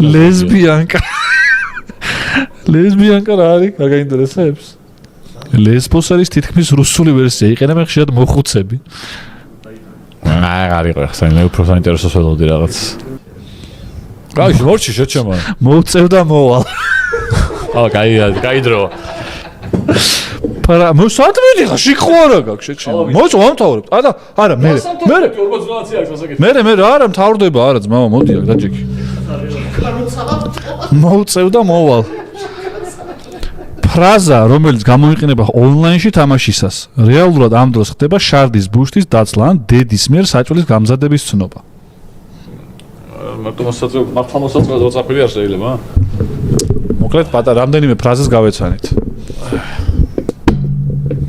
ლესბიანკა. ლესბიანკა რა არის? რა გაინტერესებს? ლესბოს არის თითქმის რუსული ვერსია, იყენებენ ხშირად მოხუცები. არ იყო ხსენ, მე უფრო საინტერესოს ველოდი რაღაც. კაი, მორჩი შეჩემო. მოუწევდა მოვალ. კაი დრო. პარა, მოსათმელი ხა შეხوارა გაქვს შეჩემო. მოწო ამთავრებ. არა, მე არა მთავრდება, არა ძმაო, მოდი აქ დაჭიქი. მოუწევდა მოვალ. ფრაზა, რომელიც გამოიყენება ონლაინში თამაშისას, რეალურად ამ დროს ხდება შარდის ბუშტის დაცლა ან დედის მიერ საჭვლის გამზადების ცნობა. მარტო მოსაწყვეტ წაფილი არ შეიძლება? მოკლედ პატარა რამდენიმე ფრაზას გავეცანით.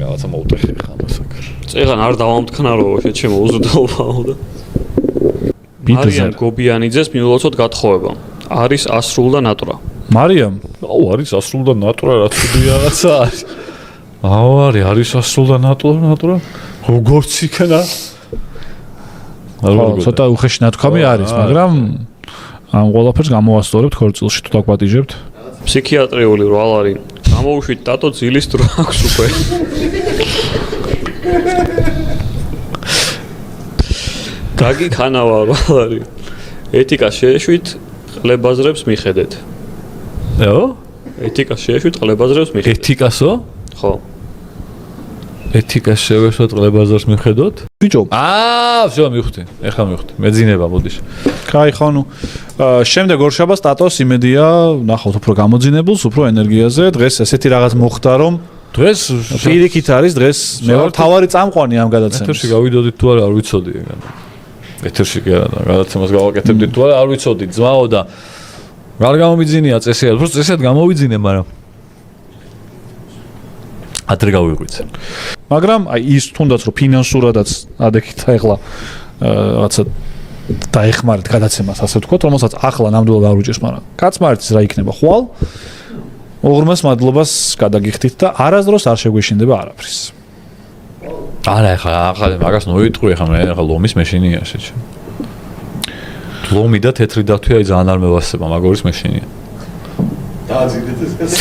რაღაცა მოუტეხე ხა მასაკ. წეგან არ დავამტკნარო შეჩემო უზრდელობაო და. მარიამ გობიანიძეს მიულოცოთ გათხოვება. არის ასრულ და ნატურა. მარიამ, არის ასრულ და ნატურა რა თქმა რაღაცა არის. არის ასრულ და ნატურა. როგორც იქნა? ცოტა უხეში ნათქვამი არის, მაგრამ ამ ყველაფერს გამოვასწორებთ ქორწილში თუ დაგვატიჟებთ. ფსიქიატრიული რვალარი. გამოუშვით დატო ძილის დრო აქვს უკვე. გაგი ხანავა რვალარი. ეთიკა შეეშვით ყლებაზრებს მიხედეთ. ეთიკას შეეშვით ყლებაზრებს მიხედეთ. ეთიკასო? ხო. ეთიკას შევეშვით ყლებაზრებს მიხედოთ? ბიჭო. всё მივხვდი. ეხლა მივხვდი. მეძინება ბოდიში. კაი ხო ნუ შემდეგ ორშაბათს ტატოს იმედია ნახავთ უფრო გამოძინებულს, უფრო ენერგიაზე. დღეს ესეთი რაღაც მოხდა რომ დღეს პირიქით არის დღეს მე ვარ თავარი წამყვანი ამ გადაცემის. ეთერში გავიდოდით თუ არა არ ვიცოდი ეგ. ეთერში კი არა, გადაცემას გავაკეთებდით თუ არა არ ვიცოდი ძმაო და არ გამომიძინია წესიად, უფრო წესიად გამოვიძინე, მაგრამ ადრე გავიღვიძე. მაგრამ აი ის თუნდაც რომ ფინანსურადაც ადექით ახლა რაღაცა დაეხმარეთ გადაცემას, ასე ვთქვათ, რომელსაც ახლა ნამდვილად არ უჭირს, მაგრამ კაცმარეთის რა იქნება ხვალ. უღრმეს მადლობას გადაგიხდით და არასდროს არ შეგვეშინდება არაფრის. არა, ახლა მაგას ნოიტყვი, ახლა მე ახლა ლომის მეშინია შეჩ. ლომი და თეთრი დათვი აი ძალიან არ მევასება, მაგორის მეშინია. დააძინეთ ეს.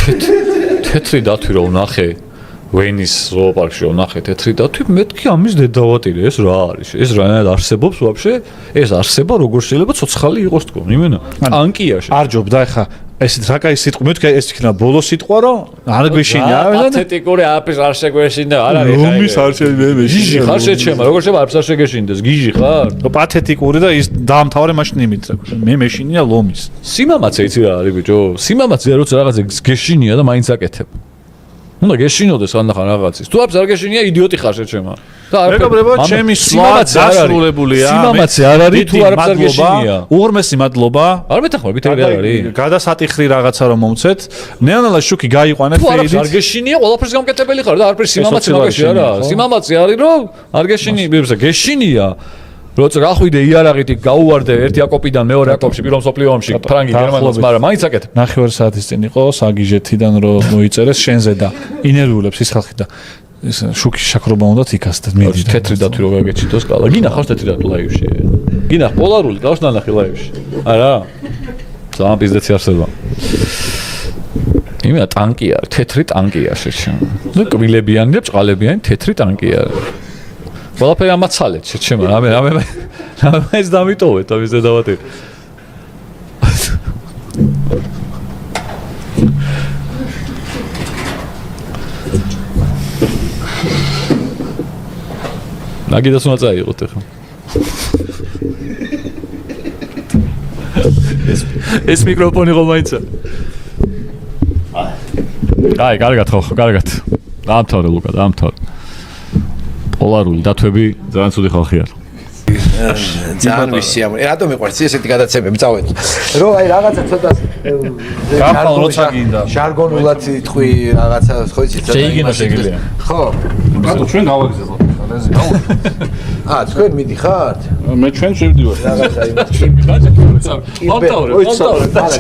თეთრი დათვი რო ვნახე ვენის ზოოპარკში რო ვნახე თეთრი დათვი, მეთქი ამის დედავატირე, ეს რა არის? ეს რაად არსებობს ვაფშე? ეს არსება როგორ შეიძლება ცოცხალი იყოს თქო? იმენა. ტანკია შე. არ ჯობდა ახლა ესეთ რა кай სიტყვა, მეთქი ეს იქნება ბოლო სიტყვა რომ არ გვეშინია. პათეტიკური აფის არ შეგვეშინდა, არ არის. ლომის არ შეიძლება გიჟი ხარ შეჩემა, როგორ შეიძლება აფს არ შეგეშინდეს? გიჟი ხარ? პათეტიკური და ის დაამთავრე მაშინ იმით. მე მეშინია ლომის. სიმამაცე იცი რა არის ბიჭო? სიმამაცეა როცა რაღაცა გეშინია და მაინც აკეთებ. უნდა გეშინოდეს ხანდახან რაღაცის. თუ აფს არ გეშინია, იდიოტი ხარ შეჩემა. მეგობრებო, ჩემი სვლა დასრულებულია. სიმამაცე არ არის თუ არ აფს არ გეშინია. უღრმესი მადლობა. არ მეთანხმებით ეგ არ არის. გადასატიხრი რაღაცა რომ მომცეთ. ნეანალა შუქი გაიყვანეთ თუ არ აფს არ გეშინია, ყველაფერს გამკეთებელი ხარ და არაფერი სიმამაცე მაგაში არა. სიმამაცე არის რომ არ გეშინია, ბიბსა გეშინია. როცა გახვიდე იარაღით გაუვარდე ერთი აკოპიდან მეორე აკოპში პირველ მსოფლიო ომში ფრანგი გერმანელს, მაგრამ მაინც აკეთებ. 9 საათის წინ იყო საგიჟეთიდან რომ მოიწერეს შენზე და ინერვიულებს ის ხალხი და ეს შუქი შაქრობა უნდათ იქას და მიდი თეთრი დათვი რო გაგეჩიტოს კალა. გინახავს თეთრი დათვი ლაივში. გინახ პოლარული გავს ნანახი ლაივში. არა. ძალიან პიზდეცი არსება. იმენა ტანკი არის, თეთრი ტანკია შეჩემ. ნუ კბილებიანი და ბჭყალებიანი თეთრი ტანკი არის. ყველაფერი ამაცალეთ შეჩემ. რამე ეს დამიტოვეთ ამის დედავატი. ნაგიდას უნდა წაიღოთ ახლა. ეს მიკროფონი ხო მაინცა? აი, კარგად ხო, კარგად. დაამთავრე ლუკა, დაამთავრე. პოლარული დათვები ძალიან ცუდი ხალხი არის. ძალიან ვისიამ. რატომ მიყვარს ესეთი გადაცემები წავედი? რო აი რაღაცა ცოტა გახალ როცა გინდა. ჟარგონულად თქვი რაღაცა ხო იცი? შეიგინო შეგიძლია. ხო. რატო ჩვენ გავაგზავნოთ? თქვენ მიდიხართ? მე ჩვენ შევდივართ. რაღაცა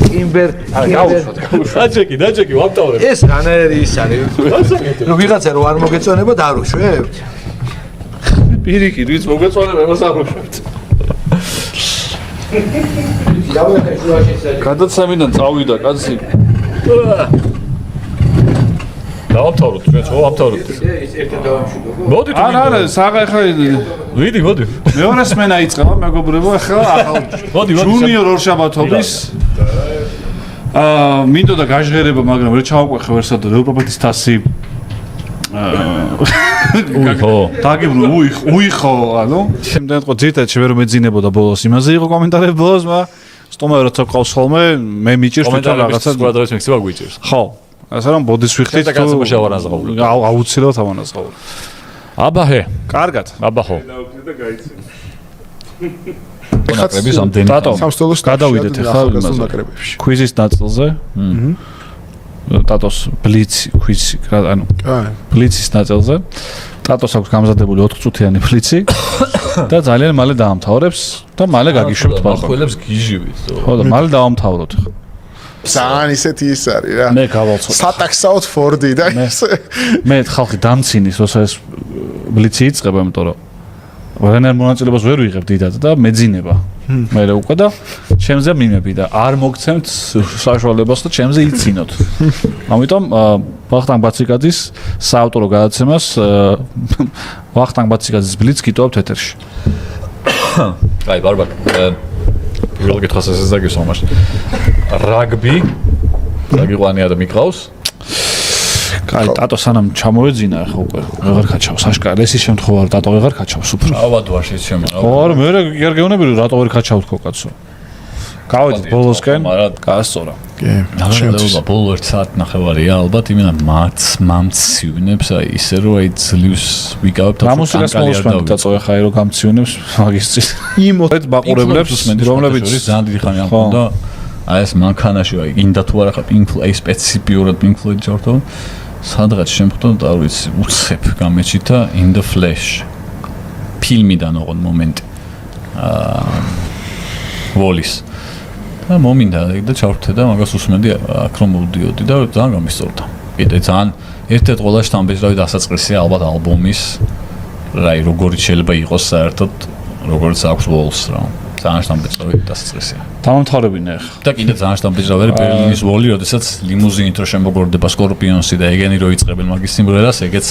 კიმბერ, დაჭეკი, ვამტავრებ. ეს რანაერი ის არის? ნუ ვიღაცა რო არ მოგეწონება დაარუშვებთ? პირიქით, ვიც მოგეწონება მას არ უშვებთ. გადაცემიდან წავიდა კაცი. დავამთავროთ ჩვენ ხო ამთავროთ. მოდი თუ არა, საღა ხა ვიდი მოდი. მეორე სმენა იწყება მეგობრებო, ახლა მოდი ჯუნიორ ორშაბათობის მინდოდა გაჟღერება, მაგრამ რა ჩავაყვეხე ვერსად ევროპეთის თასი დაგიბრუნე უიხო, ანუ შემდეგ ყო ძირთადში ვერ მეძინებოდა ბოლოს იმაზე იყო კომენტარები ბოლოს, მაგრამ სტომა როცა ყავს ხოლმე მე მიჭირს თვითონ რაღაცა კვადრატის მექსება გვიჭირს. ხო, ასე რომ ბოდის ვიხდით და კაცებო შევარაზღავლო. აუცილებლად ავანაზღავლო. აბაჰე, კარგად. აბაჰო. ხაცების ამდენი სამსტოლოს გადავიდეთ ახლა ნაკრებებში. კვიზის ნაწილზე. ტატოს ბლიცი კვიზი, ანუ ბლიცის ნაწილზე. ტატოს აქვს გამზადებული 4 წუთიანი ბლიცი და ძალიან მალე დაამთავრებს და მალე გაგიშვებთ ბალკონზე. ხველებს გიჟივით. ხო და მალე დაამთავროთ ახლა. ძალიან ისეთი ის არის რა. მე გავალცოთ. სატაქსაოდ ფორდი და მე ხალხი დამცინის, როცა ეს ბლიცი იწყება, იმიტომ რომ ვერანაირ მონაწილეობას ვერ ვიღებ დიდად და მეძინება. მე უკვე და ჩემზე მიმები და არ მოგცემთ საშუალებას და ჩემზე იცინოთ. ამიტომ ვახტანგ ბაციკაძის საავტორო გადაცემას ვახტანგ ბაციკაძის ბლიც გიტოვებთ ეთერში. აი ბარბაკ. პირველ კითხვას ესეც დაგისვა მაშინ. რაგბი დაგიყვანია და მიყავს. კაი, ტატო სანამ ჩამოვეძინა ახლა უკვე ვეღარ ქაჩავს აშკარად. ეს ის შემთხვევა რომ ტატო ვეღარ ქაჩავს უფრო. ავად ვარ შეჩემო. ხო, არა, მე არ გეუბნები რომ რატო ვერ ქაჩავთ ხო კაცო. გავედით ბოლოსკენ, გაასწორა. კი, შეიძლება ბოლო 1 საათი ნახევარია ალბათ, იმენა მამცივნებს, აი ისე რომ აი ძლივს ვიკავებ და გამოსილას მოვსვენთ დაწო ახლა აი რომ გამცივნებს მაგისტრის. იმოთ ბაყურებლებს, რომლებიც ძალიან დიდი ხანი ამ და აი ეს მანქანაში აი ინდა თუ არა ხა Pink Floyd სპეციფიურად Pink Floyd ჯორდო სადღაც შემხვდო და არ ვიცი უცებ გამეჩითა In the Flash ფილმიდან ოღონდ მომენტი ვოლის და მომინდა და ჩავრთე და მაგას უსმენდი აქ რომ მოვდიოდი და ძალიან გამისწორდა კიდე ძალიან ერთ-ერთ ყველა შთამბეჭდავი დასაწყისია ალბათ ალბომის რაი როგორიც შეიძლება იყოს საერთოდ როგორც აქვს ვოლს რა ძალიან შთამბეჭდავი დასაწყისია დამამთავრებინე ახლა. და კიდე ძალიან შთამბეჭდავი ბერლინის ვოლი, როდესაც ლიმუზინით რო შემოგორდება სკორპიონსი და ეგენი რო იწყებენ მაგის სიმღერას, ეგეც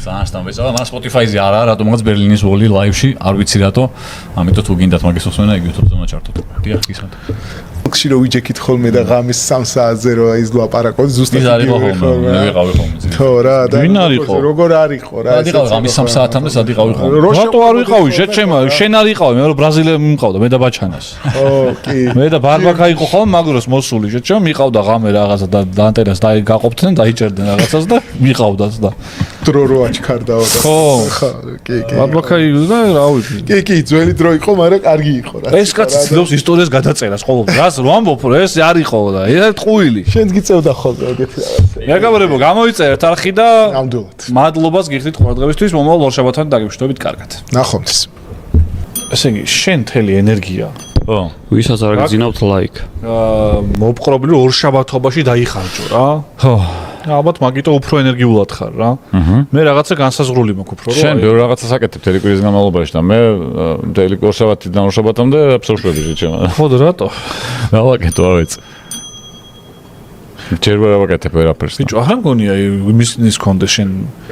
ძალიან შთამბეჭდავი. მაგრამ Spotify-ზე არა, რატომღაც ბერლინის ვოლი ლაივში, არ ვიცი რატო. ამიტომ თუ გინდათ მაგის მოსმენა, იგი YouTube-ზე მოჩართოთ. დიახ, ისეთ. ხში რო ვიჯექით ხოლმე და ღამის 3 საათზე რო ის ლაპარაკობ ზუსტად ის არის ხოლმე, მე ვიყავი ხოლმე. ხო რა, და ვინ არისო? როგორ არისო რა? და ვიყავი ღამის 3 საათამდე სად ვიყავი ხოლმე. რატო არ ვიყავი? შეჩემა, შენ არ იყავი, მე რომ ბრაზილიამ მიყავდა, მე და ბაჩანას. ო, კი. მე და ბარბაკა იყო ხოლმე მაგროს მოსული, შეჩემა მიყავდა ღამე რაღაცა და დანტერას დაიგაყოფდნენ, დაიჭერდნენ რაღაცას და მიყავდაც და დრო რო აჩქარდაო და ხო, კი, კი. ბარბაკა და რა ვიცი. კი, კი, ძველი დრო იყო, მაგრამ კარგი იყო რა. ეს კაცი ცდილობს ისტორიას გადაწერას ყოველდღე. რას რო ამბობ, რომ ეს არ იყო და ეს ტყუილი. შენც გიწევდა ხოლმე ეგეთი რაღაცა. მეგობრებო, გამოიწერეთ არხი და ნამდვილად. მადლობას გიხდით ყურადღებისთვის. მომავალ ორშაბათთან დაგიშვებით კარგად. ნახვამდის. ესე იგი, შენ მთელი ენერგია ხო. ვისაც არ გძინავთ ლაიქ. მოპყრობილი ორშაბათობაში დაიხარჯო რა. ხო. ალბათ მაგიტო უფრო ენერგიულად ხარ რა. მე რაღაცა განსაზღვრული მაქვს უფრო შენ ბევრ რაღაცას აკეთებ თელი კვირის განმავლობაში და მე მთელი ორშაბათიდან ორშაბათამდე აბსოლუტურად შეჩემა. ხო და რატო? რა ვაკეთო, არ ვიცი. ჯერ ვერ ვაკეთებ ვერაფერს. ბიჭო, არ მგონია იმის კონდე შენ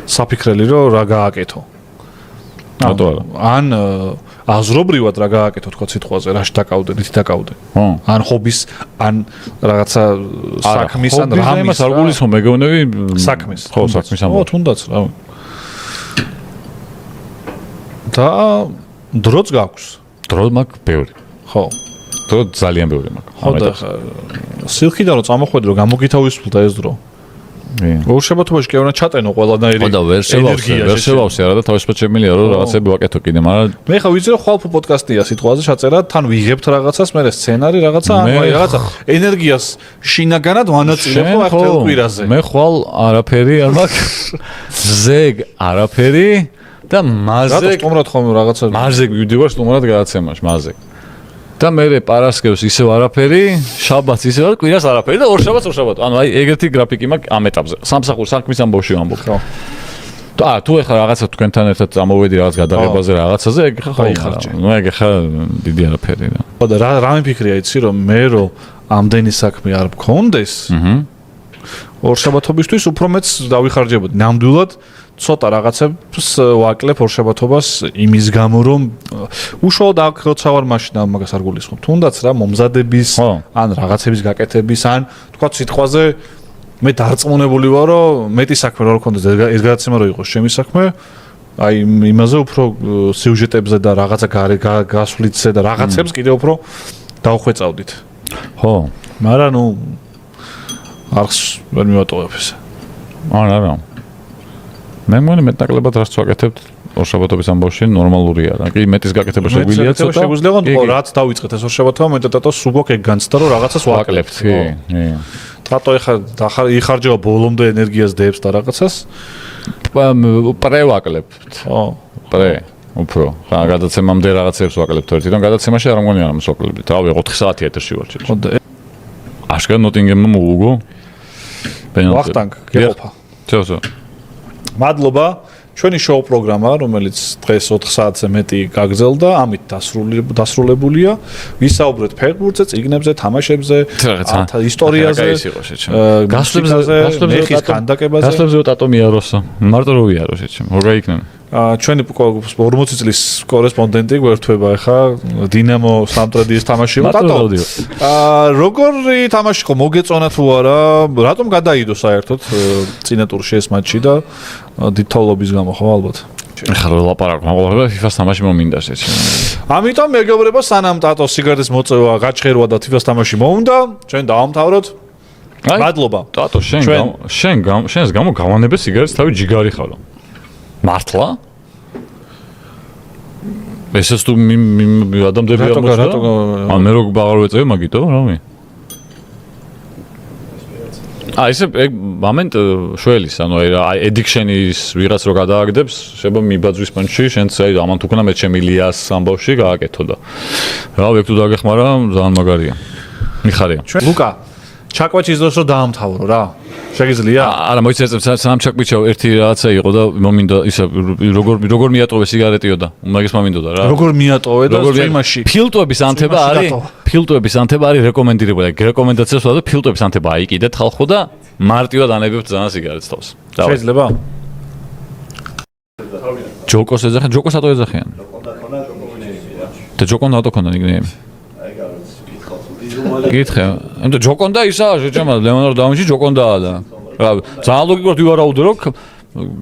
საფიქრელი რომ რა გააკეთო. რატო არა? ან აზრობრივად რა გააკეთო თქვა სიტყვაზე, რაში დაკავდე, რითი დაკავდე? ხო. ან ჰობის, ან რაღაცა საქმის, ან რამის არ გულისხმობ, მეგონები საქმის. ხო, საქმის ხო, ამბავი. თუნდაც რა. და დროც გაქვს. დრო მაქვს ბევრი. ხო. დრო ძალიან ბევრი მაქვს. ხო და სილქიდან რომ წამოხვედი რომ გამოგითავისუფლდა ეს დრო. ორშაბათობაში კი უნდა ჩატენო ყველანაირი ხო და ვერ შევავსე არა და თავისუფლად შემიძლია რომ რაღაცები ვაკეთო კიდე, მაგრამ მე ხა ვიცი რომ ხვალ პოდკასტია სიტყვაზე ჩაწერა, თან ვიღებთ რაღაცას, მე სცენარი რაღაცა, ანუ რაღაცა ენერგიას შინაგანად ვანაწილებ ახ თელ კვირაზე. მე ხვალ არაფერი არ მაქვს. ზეგ არაფერი და მაზეგ. რატო სტუმრად ხოლმე რაღაცა? მაზეგ ვიდივარ სტუმრად გადაცემაში, მაზეგ. და მე პარასკევს ისევ არაფერი, შაბათს ისევ არ, კვირას არაფერი და ორშაბათს. ანუ აი ეგეთი გრაფიკი მაქვს ამ ეტაპზე. სამსახურ საქმის ამბავში ვამბობ. ხო. თუ ეხლა რაღაცა თქვენთან ერთად წამოვედი რაღაც გადაღებაზე რაღაცაზე, ეგ ხა გაიხარჯე. ნუ ეგ ხა დიდი არაფერი რა. ხო და რა მიფიქრია იცი რომ მე რომ ამდენი საქმე არ მქონდეს, ორშაბათობისთვის უფრო მეც დავიხარჯებოდი. ნამდვილად ცოტა რაღაცებს ვაკლებ ორშაბათობას იმის გამო რომ უშუალოდ აქ როცა ვარ მაშინ მაგას არ გულისხმობ. თუნდაც რა მომზადების ან რაღაცების გაკეთების ან თქვა სიტყვაზე მე დარწმუნებული ვარ რომ მეტი საქმე რა მქონდეს ეს გადაცემა რო იყოს ჩემი საქმე აი იმაზე უფრო სიუჟეტებზე და რაღაცა გასვლითზე და რაღაცებს კიდევ უფრო დავხვეწავდით. ხო. მაგრამ ნუ არხს ვერ მივატოვებ ესე. არა. მე მგონი მეტნაკლებად რაც ვაკეთებთ ორშაბათობის ამბავში ნორმალურია რა. კი მეტის გაკეთება შეგვიძლია ცოტა. შეგვიძლია ხო რაც დავიწყეთ ეს ორშაბათობა მე და ტატო სუგოკ ეგ განცდა რომ რაღაცას ვაკლებთ. კი. ტატო ეხა იხარჯება ბოლომდე ენერგიას დებს და რაღაცას. პრე ვაკლებთ. ხო. პრე. უფრო. რა გადაცემამდე რაღაცებს ვაკლებთ ერთიდან გადაცემაში არ მგონი არ მოსვაკლებთ. რავი 4 საათი ეთერში ვარ ჩემში. ხო და აშკარად ნოტინგემმა მოუგო. ვახტანგ გეყოფა. ჩაოსო. მადლობა. ჩვენი შოუ პროგრამა, რომელიც დღეს 4 საათზე მეტი გაგრძელდა, ამით დასრულებულია. ვისაუბრეთ ფეხბურთზე, წიგნებზე, თამაშებზე, ისტორიაზე, გასვლებზე, მეხის ქანდაკებაზე. გასვლებზე ტატო მიაროსო. მარტო რო ვიარო შეჩემ. როგორ გაიქნება? ჩვენი 40 წლის კორესპონდენტი გვერდება ახლა დინამო სამტრედიის თამაში ტატო. როგორი თამაში ხო მოგეწონა თუ არა? რატომ გადაიდო საერთოდ წინა ტურში ეს მატჩი და დიდთოვლობის გამო ხო ალბათ? ეხლა ლაპარაკ მაგალითად FIFA-ს თამაში მომინდა შეჩემ. ამიტომ მეგობრებო სანამ ტატო სიგარეტის მოწევა გაჩხერვა და FIFA-ს თამაში მოუნდა, ჩვენ დავამთავროთ. მადლობა. ტატო შენს გამო გავანებე სიგარეტს თავი ჯიგარი ხარო. მართლა? ესეც თუ ადამიანები ამოწდა? ან მე როგორ აღარ ვეწევი მაგითო, რავი? ესე ეგ მომენტ შველის, ანუ აი addiction-ის ვიღაც რო გადააგდებს, შეიძლება მიბაძვის პონჩი, შენც აი ამან თუკნა მე ჩემილიას ამბავში გააკეთო და. რავი, ეგ თუ დაგეხმარა, ძალიან მაგარია. მიხარია. ლუკა, ჩაკვეჩის დროს რომ დაამთავრო რა. შეგიძლია? არა, მოიცეთ სამ ჩაკვიჩო ერთი რაღაცა იყო და მომინდა ისა როგორ მიატოვე სიგარეტიო და მაგის მომინდოდა რა. როგორ მიატოვე და სტრიმაში? ფილტვების ანთება არის? ფილტვების ანთება არის რეკომენდირებული. რეკომენდაციას ვადო ფილტვების ანთება აიკიდეთ ხალხო და მარტივად ანებებთ ძალიან სიგარეტს თავს. შეიძლება? ჯოკოს ეძახიან, ჯოკოს ატო ეძახიან. და ჯოკონ ატო ქონდა ნიგნეიმი. გითხე, ანუ ჯოკონდა ისაა, შეჭამა ლეონარდო დავინჩი ჯოკონდაა და რა ძალიან ლოგიკურად ვივარაუდე რომ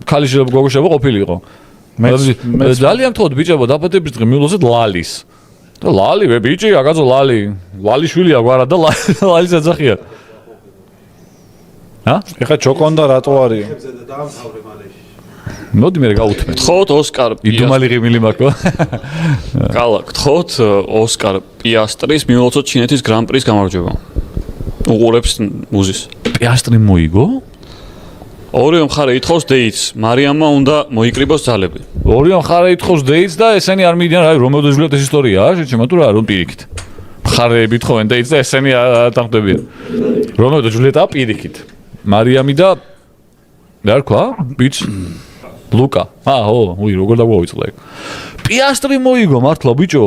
ქალიში გოგოშება ყოფილიყო. მე ძალიან თქო ბიჭებო დაბადების დღე მიულოცეთ ლალის. და ლალი ვე ბიჭი, აგაზო ლალი. ვალიშვილია გვარა და ლალის ეძახია. ეხა ჯოკონდა რატო არის? მოდი მე გავუთმე. გთხოვთ ოსკარ იდუმალი ღიმილი მაქვს. კალა, გთხოვთ ოსკარ პიასტრის მიულოცოთ ჩინეთის გრან-პრის გამარჯვება. უყურებს მუზის. პიასტრი მოიგო? ორივე მხარე ითხოვს დეიტს, მარიამმა უნდა მოიკრიბოს ძალები. ორივე მხარე ითხოვს დეიტს და ესენი არ მიდიან, აი რომ მოდეჟვლეთ ეს ისტორიაა, შეჩემა თუ რა რომ პირიქით. მხარეები ითხოვენ დეიტს და ესენი დახდებიან. რომ მოდეჟვლეტა პირიქით. მარიამი და რა თქვა? ბიჭ ლუკა. ო, უი, როგორ დაგვაუწყდა ეგ. პიასტრი მოიგო მართლა ბიჭო.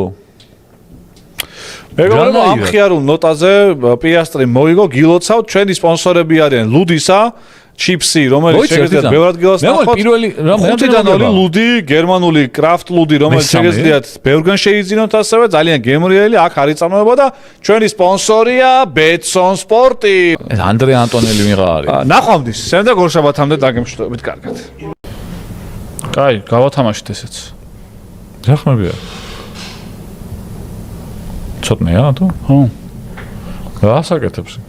მეგობრებო, ამ ხიარულ ნოტაზე პიასტრი მოიგო, გილოცავთ, ჩვენი სპონსორები არიან ლუდისა, ჩიპსი, რომელიც შეგიძლიათ ბევრად გილოს ნახოთ. ხუთიდან 2 ლუდი, გერმანული კრაფტ ლუდი, რომელიც შეგიძლიათ ბევრგან შეიძინოთ ასევე, ძალიან გემრიელი, აქ არის წარმოება და ჩვენი სპონსორია ბეტსონ სპორტი. ეს ანდრე ანტონელი მიღა არის. ნახვამდის, შემდეგ ორშაბათამდე დაგემშვიდობებით კარგად. კაი, გავათამაშეთ ესეც. რა ხმებია? ცოტნეა თუ? ხო. რა საკეთებს?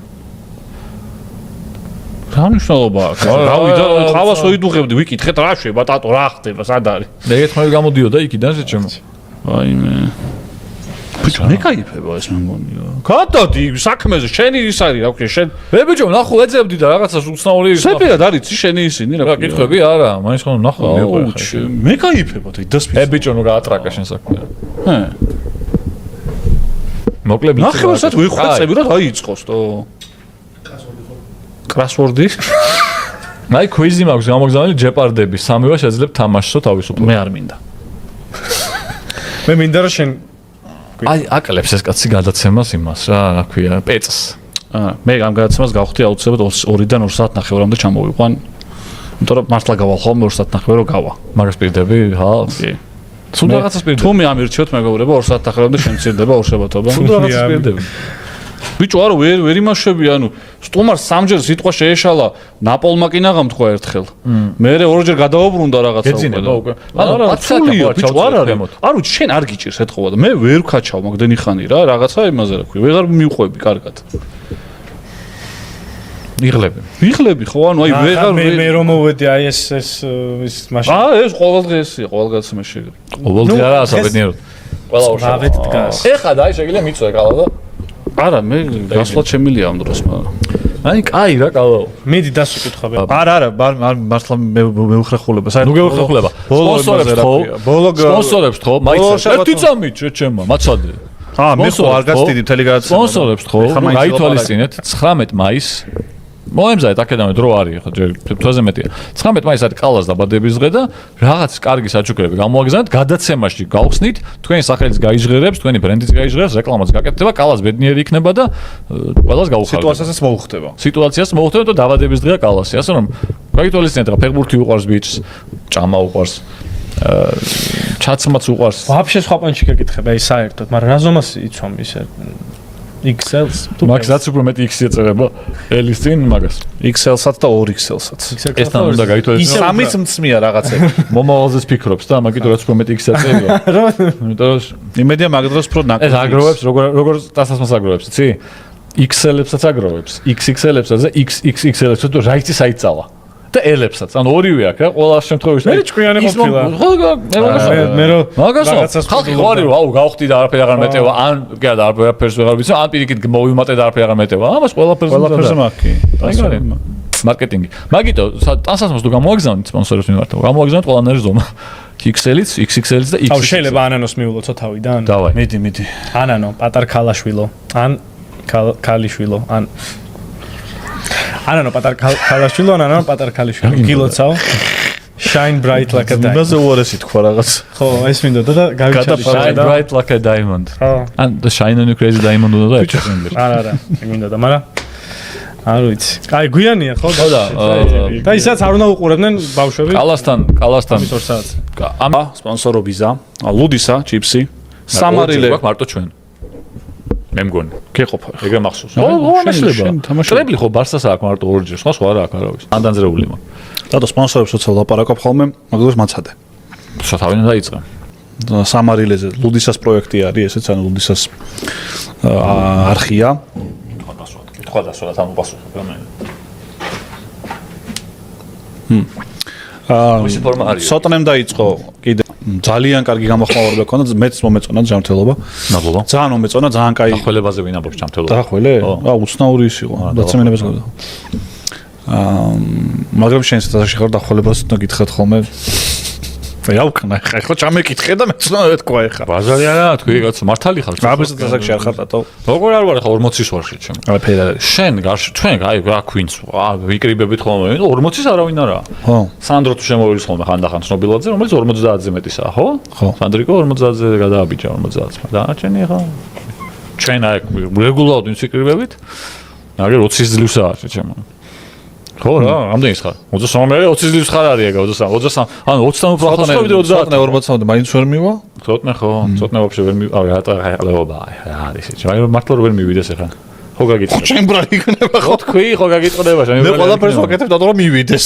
რა მნიშვნელობა აქვს? რავი, ყავას ოიდუღებდი, ვიკითხეთ რა შვება, ტატო, რა ხდება, სად არის? ეგეთ ხმები გამოდიოდა იქიდან შეჩემო. აიმე. ბიჭო, მე кайფება ეს მეგონია. გადადი საქმეზე, შენი ის არის, რა ვქი, შენ. მე ბიჭო, ნახო, ეძებდი და რაღაცას უცნაური ის. სეპირად არის, შენი ისინი, რა. რა კითხები არა, მაინც ხომ ნახო, მე кайფება და დასვი. ბიჭო, ნუ გაატრაკა შენ საქმე. მოკლედ ნახევარსაც ვიხვეწები რა დაიწყოს თო. კრასვორდი? აი კვიზი მაქვს გამოგზავნილი ჯეპარდები, სამევა შეძლებთ თამაშო თავისუფლად. მე არ მინდა. მე მინდა რომ შენ აი აკლებს ეს კაცი გადაცემას იმას რა ქვია, პეწს. მე ამ გადაცემას გავხდი აუცილებლად 2-დან 2 საათ ნახევრამდე ჩამოვიყვან. იმიტომ რომ მართლა გავალ ხოლმე 2 საათ ნახევრო გავა. მაგას პირდები, ჰა? კი. თუ რაღაცას პირდები. თუ მე ამირჩიოთ მეგობრებო 2 საათ ნახევრამდე შემცირდება უშედეგობა. თუ რაღაცას პირდები. ბიჭო არა ვერ იმაშები ანუ სტუმარ სამჯერ სიტყვა შეეშალა ნაპოლმა კი ნაღამ თქვა ერთხელ მე ორჯერ გადავაბრუნდა რაღაცა გეძინება უკვე არა აცულია ბიჭო არ არის არ ვიცი შენ არ გიჭირს ეთქობა და მე ვერ ვქაჩავ მაგდენი ხანი რა რაღაცა იმაზე რა ქვია ვეღარ მივყვები კარგად იღლები ხო ანუ აი ვეღარ მე რომ მოვედი აი ეს მაშინ ეს ყოველდღიესია ყოველგაცემაში ყოველდღე არა ასაბედნიეროდ ყველა ვავეთ დგას ეხლა და აი შეგიძლია მიწვე კალა და არა მე გასვლად შემილია ამ დროს მაგრამ აი კაი რა კალაო მედი დასუკითხავ არა მართლა მეუხრეხულება ნუ გეუხრეხულება სპონსორებს ხო მაიცე ერთი წამით ჩემმა მაცადე მე ხო არ გაცდიდი მთელი გადაცემა სპონსორებს ხო გაითვალისწინეთ 19 მაისს მოემზადეთ აკადემია დრო არის ხო თვეზე მეტია 19 მაისს არის კალას დაბადების დღე და რაღაც კარგი საჩუქრები გამოაგზავნეთ გადაცემაში გავხსნით თქვენი სახელიც გაიჟღერებს თქვენი ბრენდიც გაიჟღერებს რეკლამაც გაკეთდება კალას ბედნიერი იქნება და ყველას გაუხარდება სიტუაციას მოუხდება და დაბადების დღეა კალასი ასე რომ გაითვალისწინეთ რა ფეხბურთი უყვარს ბიჭს ჭამა უყვარს ჩაცმაც უყვარს ვაფშე სხვა პონჩი გეკითხება აი საერთოდ მაგრამ რა ზომას იცვამ ისე XL-ს მაგასაც უფრო მეტი X ეწერება L-ის წინ მაგას XL-საც და 2XL-საც ეს თან უნდა გაითვალისწინოთ სამიც მწმია რაღაცები მომავალზეც ფიქრობს და მაგით რაც უფრო მეტი X ეწერება იმიტომ რომ იმედია მაგ დროს უფრო ნაკლები ეს აგროვებს როგორ დასასმას აგროვებს იცი XL-ებსაც აგროვებს XXL-ებსაც და XXXL-ებსაც თუ რა იცი საიცალა და L-ებსაც ანუ ორივე აქვს რა ყველა შემთხვევაში მე ჭკვიანი ყოფილა მე მაგასაც ხალხი ხო არის აუ გავხდი და არაფერი აღარ მეტევა ან კი არა არაფერს ვეღარ ვიცი ან პირიქით მოვიმატე და არაფერი აღარ მეტევა ამას ყველაფერზე მაქვს მარკეტინგი მაგიტო ტანსასმოს თუ გამოაგზავნით სპონსორებს მიმართ გამოაგზავნით ყველანაირი ზომა XL-იც XXL-იც და XXL-იც აუ შეიძლება ანანოს მიულოცო თავიდან მიდი ანანო პატარ ქალაშვილო ან ქალიშვილო ან ანანო პატარ ქალაშვილო ანანო პატარ ქალიშვილო გილოცავ shine bright like a diamond იმაზე უარესი თქვა რაღაც ხო ეს მინდოდა და გავიჩადი shine bright like a diamond ხო and the shine on you crazy diamond უნდა და ეჭვენდები არა მინდოდა მაგრამ არ ვიცი აი გვიანია ხო და ისაც არ უნდა უყურებდნენ ბავშვები კალასთან 2 საათს ამ სპონსორობიზა ლუდისა ჩიპსი სამარილე მარტო ჩვენ მე მგონი გეყოფა ეგრე მახსოვს შენ ხო ბარსას აქვს მარტო ორჯერ სხვა არა აქვს არავის ანდანძრეული მაქვს და სპონსორებს უცებ ლაპარაკობ ხოლმე მაგას მაცადე სათავიდან დაიწყე სამარილეზე ლუდისას პროექტი არის ესეც ანუ ლუდისას არხია თქვა დასვლა თან უპასუხებ რა მე ვისი ფორმა არის სოტნემ დაიწყო კიდე ძალიან კარგი გამოხმაურება ჰქონდა მეც მომეწონა ჯანმრთელობა ნაბლობა ძალიან მომეწონა ძალიან კაი ახველებაზე ვინაბობს ჯანმრთელობა დაახველე უცნაური ის იყო დაწემენებას მაგრამ შენ საერთოდ ხარ დახველებას უნდა გითხრათ ხოლმე ვეავკნა ხა ჩამეკითხე და მეც უნდა თქვა ეხა ბაზარი არა თქვი კაც მართალი ხარ აბესად დასაკში არ ხარ დატო როგორ არ ვარ ხა 40-ის ვარში ჩემ არაფერი არ არის შენ ჩვენ აი რა ქვინს ვიკრიბებით ხოლმე 40-ის არავინ არაა ხო სანდრო თუ შემოვიდეს ხოლმე ხანდახან ცნობილაძე რომელიც 50-ზე მეტისაა ხო სანდრიკო 50-ზე გადააბიჯა 50-ზე და ჩენი ხა ჩვენ აი რეგულარულად ვიკრიბებით აგერ 20 ძლივსაა ჩემო ხო რა ამდენი ხარ 23 20 ძლივს ხარ არის ეგა 23 ანუ 20-დან უფრო ახლა მე 40-მდე მაინც ვერ მივა ცოტნე ხო ცოტნე ვაფშე ვერ მივა რატო ხალხობა არის ეს მაგრამ მართლა ვერ მივიდეს ახლა ხო გაგიწყდება ჩემ ბრალ იქნება ხო თქვი ხო გაგიწყდება მე ყველაფერს ვაკეთებ და რომ მივიდეს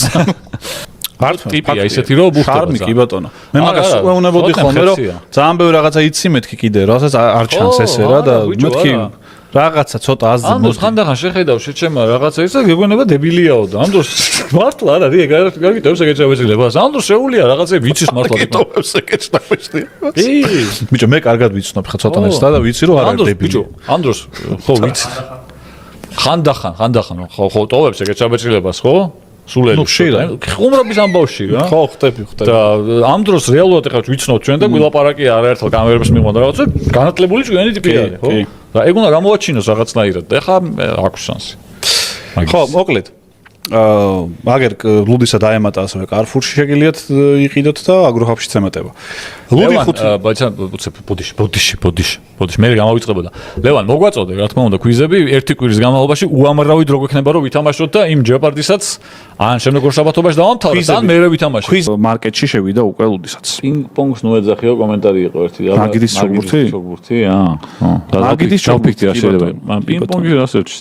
არ ტიპია ისეთი რომ ბუშტება ხარმი კი ბატონო მე მაგას უეუნებოდი ხოლმე რომ ძალიან ბევრი რაღაცა იცი მეთქი კიდე რასაც არ ჩანს ესე რა და მეთქი რაღაცა ცოტა აზრი მოდი ხანდახან შეხედავ შეჩემა რაღაცა ისა გეგონება დებილიაო და ამ დროს მართლა არ არის ეგ კარგი ტევს ეგეჭავეჭილება ამ დროს შეუულია რაღაცები იცის მართლა ტევს ეგეჭავეჭილი კი ბიჭო მე კარგად ვიცნობ ხა ცოტანეს და ვიცი რომ არ არის დებილი ბიჭო ამ დროს ხო ვიცი ხანდახან ხო ტოვებს ეგეჭავეჭილებას ხო სულელი ხუმრობის ამბავში რა ხო ხტები და ამ დროს რეალურად ეხლა ვიცნობ ჩვენ და გვილაპარაკი არაერთხელ კამერებს მიყვანდა რაღაცა განათლებული ჭკვიანი ტიპი არის ხო და ეგ უნდა გამოაჩინოს რაღაცნაირად და ეხლა აქვს შანსი ხო მოკლედ აგერ ლუდისა დაემატა ასევე კარფურში შეგიძლიათ იყიდოთ და აგროჰაბშიც ემატება. ლუდი ხუთი ბაჭა ბოდიში მე გამოვიწყებოდა. ლევან მოგვაწოდე რა თქმა უნდა ქვიზები ერთი კვირის განმავლობაში უამრავი დრო გვექნება რომ ვითამაშოთ და იმ ჯეპარდისაც ან შემდეგ ორ შაბათობაში დავამთავროთ ან მერე ვითამაშოთ. ქვის მარკეტში შევიდა უკვე ლუდისაც. პინგ-პონგს ნუ ეძახიო კომენტარი იყო ერთი და მაგიდის ჩოგბურთი? მაგიდის ჩოგბურთი რა შეიძლება. მან პინგ-პონგი რასერჩის.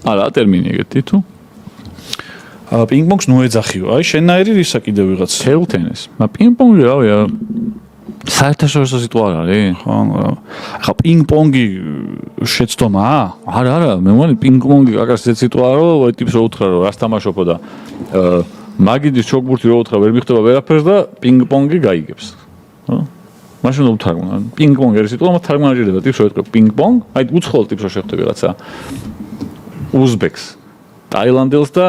არა ტერმინი ეგეთი თუ პინგ-პონგს ნუ ეძახიო. აი შენაერი რისა კიდე ვიღაც. table tennis. მაგრამ პინგ-პონგი რავია საერთაშორისო სიტუაცია არის. ხო, ახლა პინგ-პონგი შეცდომაა? არა, მე მგონი პინგ-პონგი აკას ეს სიტუაცია რომ აი ტიპს რო უთხრა რომ რას თამაშობო და მაგიდის ჩოგბურთი რო უთხრა ვერ მიხდება ვერაფერს და პინგ-პონგი გაიგებს. ხო? მაშინ უთარგმნა. პინგ-პონგი არის სიტუაცია, თარგმანაჭირდება ტიპს რო ეთქვა პინგ-პონგ, აი უცხოელ ტიპს რო შეხვდები რაცა. უზბეკს, ტაილანდელს და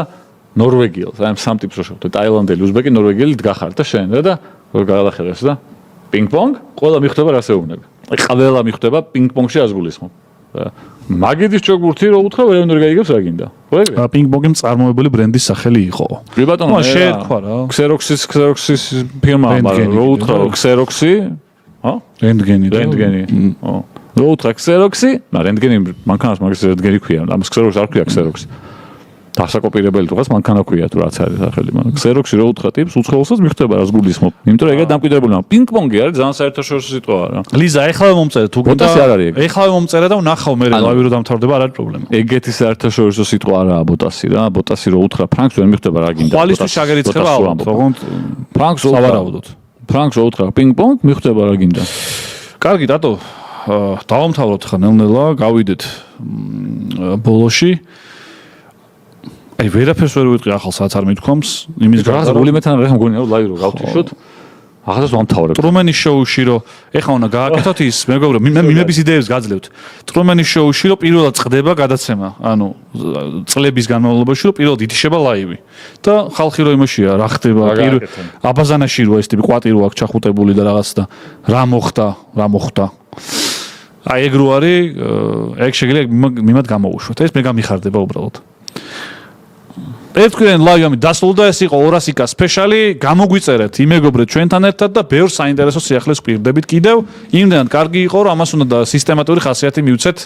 ნორვეგიელს, აი სამ ტიპს რო შეხვდები, ტაილანდელი, უზბეკი, ნორვეგიელი დგახარ და შენ და რო გაალახერეს და პინგ-პონგ, ყველა მიხვდება რასე უნდა. აი ყველა მიხვდება პინგ-პონგში ასგულისხმობ. მაგიდის ჩოგბურთი რო უთხრა ვერაფერი გაიგებს რა გინდა. ხო ეგრე? პინგ-პონგი მწარმოებელი ბრენდის სახელი იყო. კი ბატონო, შეერქვა რა. Xerox-ის ფირმა, მაგრამ რო უთხრა Xerox-ი, ხო? რენტგენი. ხო. რო უთხრა Xerox-ი, რენტგენი მანქანას მაგის რენტგენი ქვია, ამას Xerox არ ქვია Xerox. დასაკოპირებელი თუღაც მანქანა ქვია თუ რაც არის სახელი, მაგრამ Xerox-ი რო უთხრა ტიპს უცხოელსაც მიხვდება რას გულისხმობ. იმიტომ რომ ეგა დამკვიდრებული მაგრამ პინგ-პონგი არის ძალიან საერთაშორისო სიტუაცია რა. ლიზა, ეხლა მომწერე თუ გინდა. ბოტასი არ არის ეგ. ეხლა მომწერე და ვნახავ მე ლავი რო დამთავრდება არ არის პრობლემა. ეგეთი საერთაშორისო სიტუაციაა ბოტასი რა. ბოტასი რო უთხრა ფრანკს ვერ მიხვდება რა გინდა. ხვალისთვის შაგერიცხება ალბათ, თქო. ფრანკს სავარაუდოდ. ფრანკს რო უთხრა პინგ-პონგ მიხვდება რა გინდა. კარგი, დატო. დავამთავროთ ხა ნელ-ნელა, გავიდეთ ბოლოში. აი ვერაფერს ვერ ვიტყვი ახალ საათს არ მithქვამს იმის გარდა რომ გულიმეთან რა მგონია რომ ლაივი რო გავთიშოთ ახალს ვამთავრებ ტრუმენის შოუში რომ ეხა უნდა გააკეთოთ ის მეგობრო მიმების იდეებს გაძლევთ ტრუმენის შოუში რომ პირველად წდება გადაცემა ანუ წლების განმავლობაში რომ პირველად ითიშება ლაივი და ხალხი რო იმაშია რა ხდება აბაზანაში რო ეს ტიპი კვატირო აქვს ჩახუტებული და რაღაც და რა მოხდა აი ეგ რო არის ეგ შეიძლება მიმად გამოუშვათ ეს მე გამიხარდება უბრალოდ ერთგვარად ლაივი დასრულდა ეს იყო 200-იკა სპეციალი გამოგვიწერეთ იმეგობრეთ ჩვენთან ერთად და ბევრ საინტერესო სიახლეს გვირდებით კიდევ იმდენად კარგი იყო რომ ამას უნდა სისტემატური ხასიათი მივცეთ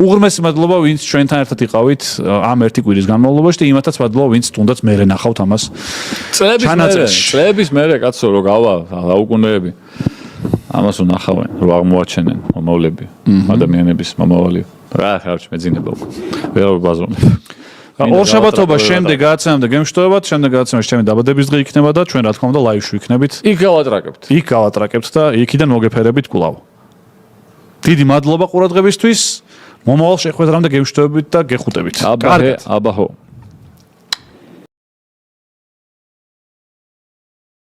უღრმესი მადლობა ვინც ჩვენთან ერთად იყავით ამ ერთი კვირის განმავლობაში და იმათაც მადლობა ვინც თუნდაც მერე ნახავთ ამას წლების მერე კაცო რო გავა დაუკუნეები ამას უნახავენ რო აღმოაჩენენ მომავლები ადამიანების მომავალი რა ხარჩ მეძინება ვერ ბაზრობ ორ შაბათობა შემდეგ გააცემამდე გემშვიდობათ, შემდეგ გააცემამდე ჩემი დაბადების დღე იქნება და ჩვენ რა თქმა უნდა ლაივში ვიქნებით. იქ გავატრაკებთ და იქიდან მოგეფერებით კვლავ. დიდი მადლობა ყურადღებისთვის. მომავალ შეხვედრამდე გემშვიდობებით და გეხუტებით. აბაჰო.